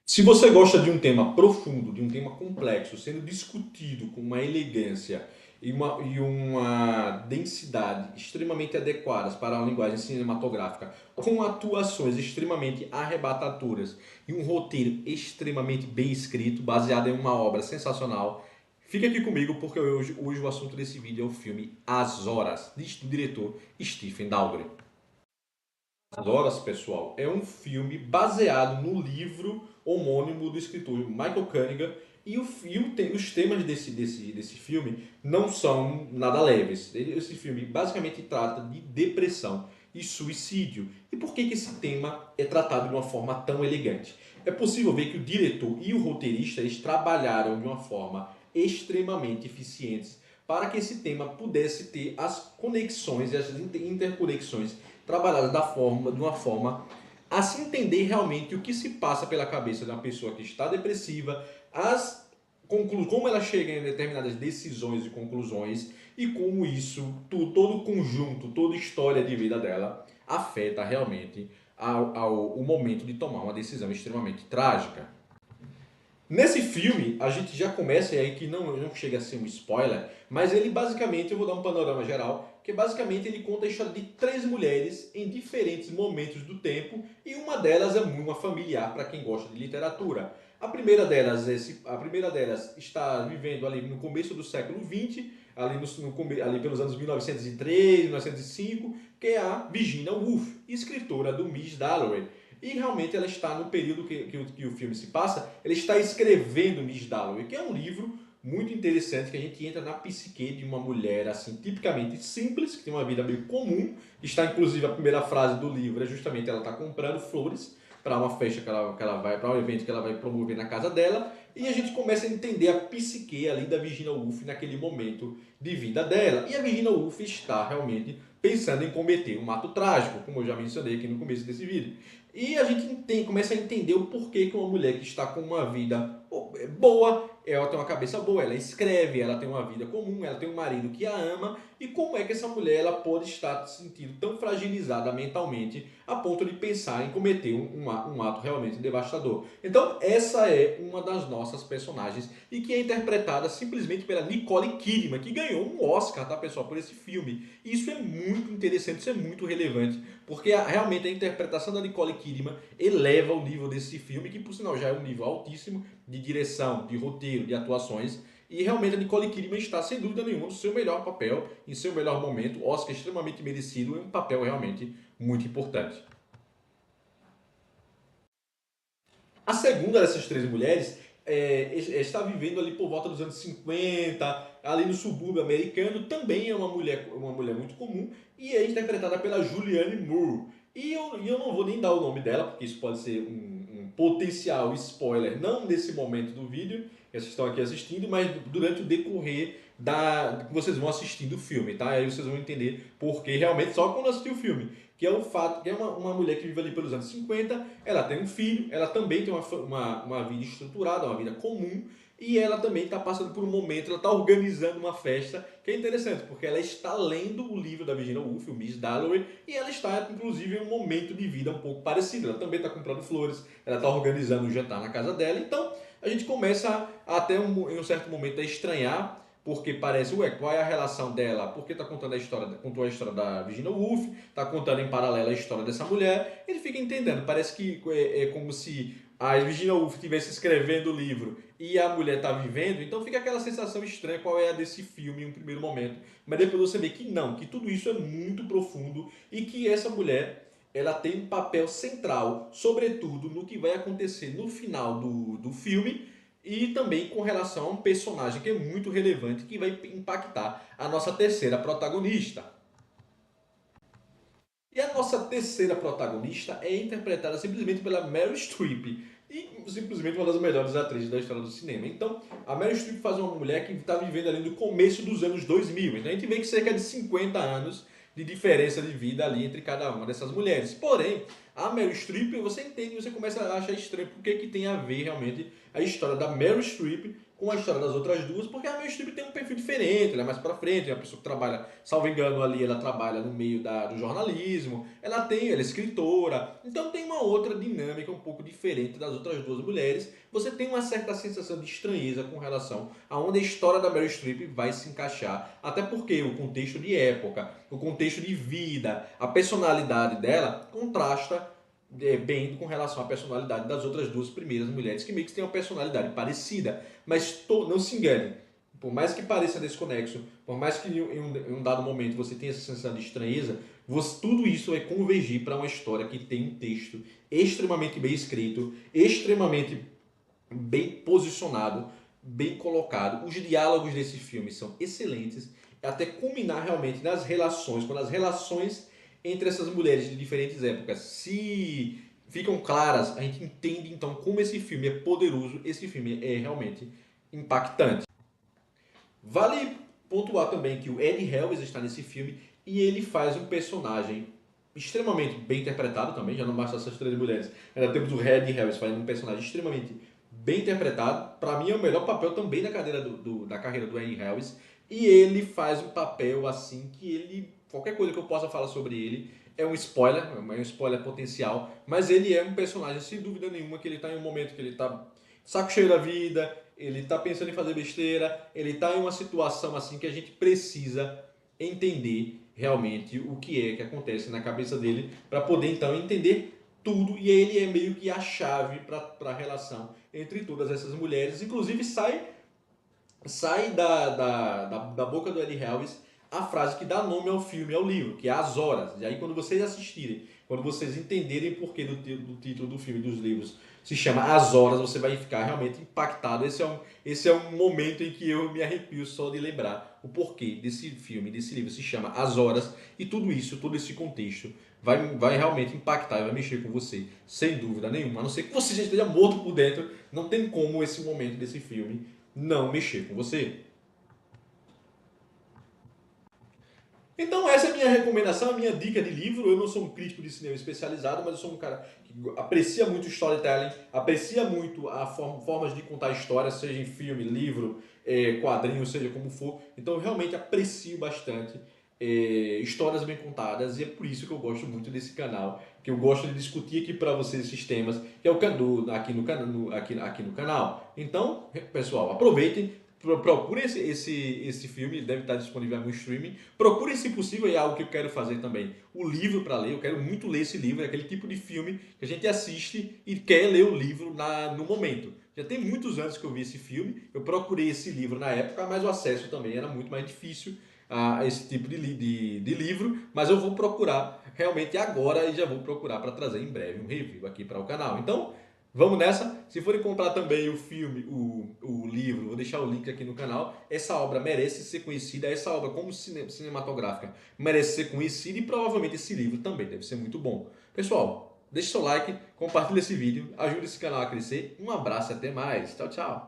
Se você gosta de um tema profundo, de um tema complexo, sendo discutido com uma elegância e uma densidade extremamente adequadas para a linguagem cinematográfica, com atuações extremamente arrebatadoras e um roteiro extremamente bem escrito, baseado em uma obra sensacional, fique aqui comigo porque hoje o assunto desse vídeo é o filme As Horas, do diretor Stephen Daldry. Horas, pessoal, é um filme baseado no livro homônimo do escritor Michael Cunningham os temas desse filme não são nada leves. Esse filme basicamente trata de depressão e suicídio. E por que esse tema é tratado de uma forma tão elegante? É possível ver que o diretor e o roteirista eles trabalharam de uma forma extremamente eficientes para que esse tema pudesse ter as conexões e as interconexões trabalhadas de uma forma a se entender realmente o que se passa pela cabeça de uma pessoa que está depressiva, como ela chega em determinadas decisões e conclusões e como isso, todo o conjunto, toda a história de vida dela afeta realmente o momento de tomar uma decisão extremamente trágica. Nesse filme, a gente já começa, e aí que não chega a ser um spoiler, mas ele basicamente, eu vou dar um panorama geral, que basicamente ele conta a história de três mulheres em diferentes momentos do tempo, e uma delas é uma familiar para quem gosta de literatura. A primeira delas está vivendo ali no começo do século XX, ali pelos anos 1903, 1905, que é a Virginia Woolf, escritora do Miss Dalloway. E realmente ela está no período que o filme se passa, ela está escrevendo Miss Dalloway, que é um livro muito interessante que a gente entra na psique de uma mulher assim tipicamente simples, que tem uma vida meio comum. Está inclusive a primeira frase do livro é justamente ela está comprando flores para uma festa que ela vai, para um evento que ela vai promover na casa dela, e a gente começa a entender a psique ali da Virginia Woolf naquele momento de vida dela. E a Virginia Woolf está realmente pensando em cometer um ato trágico, como eu já mencionei aqui no começo desse vídeo. E a gente começa a entender o porquê que uma mulher que está com uma vida boa, ela tem uma cabeça boa, ela escreve, ela tem uma vida comum, ela tem um marido que a ama, e como é que essa mulher ela pode estar se sentindo tão fragilizada mentalmente a ponto de pensar em cometer um ato realmente devastador. Então essa é uma das nossas personagens e que é interpretada simplesmente pela Nicole Kidman, que ganhou um Oscar, tá pessoal, por esse filme. E isso é muito interessante, isso é muito relevante, porque realmente a interpretação da Nicole Kidman eleva o nível desse filme, que por sinal já é um nível altíssimo de direção, de roteiro, de atuações. E realmente a Nicole Kidman está, sem dúvida nenhuma, no seu melhor papel, em seu melhor momento. Oscar extremamente merecido, é um papel realmente muito importante. A segunda dessas três mulheres está vivendo ali por volta dos anos 50, ali no subúrbio americano, também é uma mulher muito comum e é interpretada pela Julianne Moore. E eu não vou nem dar o nome dela, porque isso pode ser um potencial spoiler, não nesse momento do vídeo que vocês estão aqui assistindo, mas durante o decorrer que vocês vão assistindo o filme, tá? Aí vocês vão entender porque realmente só quando assistir o filme, que é o fato que é uma mulher que vive ali pelos anos 50, ela tem um filho, ela também tem uma vida estruturada, uma vida comum, e ela também está passando por um momento, ela está organizando uma festa, que é interessante, porque ela está lendo o livro da Virginia Woolf, o Miss Dalloway, e ela está, inclusive, em um momento de vida um pouco parecido. Ela também está comprando flores, ela está organizando um jantar na casa dela, então a gente começa até em um certo momento a estranhar porque parece, ué, qual é a relação dela? Porque tá contando contou a história da Virginia Woolf, tá contando em paralelo a história dessa mulher, ele fica entendendo, parece que é como se a Virginia Woolf estivesse escrevendo o livro e a mulher tá vivendo, então fica aquela sensação estranha qual é a desse filme em um primeiro momento, mas depois você vê que não, que tudo isso é muito profundo e que essa mulher ela tem um papel central, sobretudo no que vai acontecer no final do filme, e também com relação a um personagem que é muito relevante, que vai impactar a nossa terceira protagonista. E a nossa terceira protagonista é interpretada simplesmente pela Meryl Streep, e simplesmente uma das melhores atrizes da história do cinema. Então, a Meryl Streep faz uma mulher que está vivendo ali no começo dos anos 2000. Então, a gente vê que cerca de 50 anos de diferença de vida ali entre cada uma dessas mulheres. Porém, a Meryl Streep, você entende, você começa a achar estranho porque que tem a ver realmente a história da Meryl Streep com a história das outras duas, porque a Meryl Streep tem um perfil diferente, ela é mais pra frente, é uma pessoa que trabalha, salvo engano ali, ela trabalha no meio do jornalismo, ela é escritora, então tem uma outra dinâmica um pouco diferente das outras duas mulheres, você tem uma certa sensação de estranheza com relação a onde a história da Meryl Streep vai se encaixar, até porque o contexto de época, o contexto de vida, a personalidade dela contrasta bem com relação à personalidade das outras duas primeiras mulheres, que meio que têm uma personalidade parecida. Mas não se engane, por mais que pareça desconexo, por mais que em um dado momento você tenha essa sensação de estranheza, tudo isso vai convergir para uma história que tem um texto extremamente bem escrito, extremamente bem posicionado, bem colocado. Os diálogos desse filme são excelentes, até culminar realmente nas relações, quando as relações entre essas mulheres de diferentes épocas se ficam claras, a gente entende então como esse filme é poderoso, esse filme é realmente impactante. Vale pontuar também que o Eddie Harris está nesse filme e ele faz um personagem extremamente bem interpretado também, já não basta essas três mulheres. Ainda temos o Eddie Harris fazendo um personagem extremamente bem interpretado. Para mim é o melhor papel também da carreira do Eddie Harris. E ele faz um papel assim que ele, qualquer coisa que eu possa falar sobre ele é um spoiler potencial, mas ele é um personagem sem dúvida nenhuma que ele está em um momento que ele está saco cheio da vida, ele está pensando em fazer besteira, ele está em uma situação assim que a gente precisa entender realmente o que é que acontece na cabeça dele para poder então entender tudo, e ele é meio que a chave para a relação entre todas essas mulheres, inclusive sai da boca do Eddie Harris a frase que dá nome ao filme, ao livro, que é As Horas. E aí quando vocês assistirem, quando vocês entenderem o porquê do título do filme e dos livros se chama As Horas, você vai ficar realmente impactado. Esse é um momento em que eu me arrepio só de lembrar o porquê desse filme, desse livro, se chama As Horas, e tudo isso, todo esse contexto vai realmente impactar e vai mexer com você, sem dúvida nenhuma. A não ser que você já esteja morto por dentro, não tem como esse momento desse filme não mexer com você. Então essa é a minha recomendação, a minha dica de livro. Eu não sou um crítico de cinema especializado, mas eu sou um cara que aprecia muito storytelling, aprecia muito formas de contar histórias, seja em filme, livro, quadrinho, seja como for. Então eu realmente aprecio bastante histórias bem contadas, e é por isso que eu gosto muito desse canal, que eu gosto de discutir aqui para vocês esses temas, que é o aqui no canal. Então, pessoal, aproveitem. Procure esse filme, ele deve estar disponível no streaming. Procure, se possível, é algo que eu quero fazer também, o livro para ler. Eu quero muito ler esse livro, é aquele tipo de filme que a gente assiste e quer ler o livro no momento. Já tem muitos anos que eu vi esse filme, eu procurei esse livro na época, mas o acesso também era muito mais difícil a esse tipo de livro, mas eu vou procurar realmente agora e já vou procurar para trazer em breve um review aqui para o canal. Então, vamos nessa. Se forem comprar também o filme, o livro, vou deixar o link aqui no canal. Essa obra merece ser conhecida, essa obra como cinematográfica merece ser conhecida, e provavelmente esse livro também deve ser muito bom. Pessoal, deixe seu like, compartilhe esse vídeo, ajude esse canal a crescer. Um abraço e até mais. Tchau, tchau.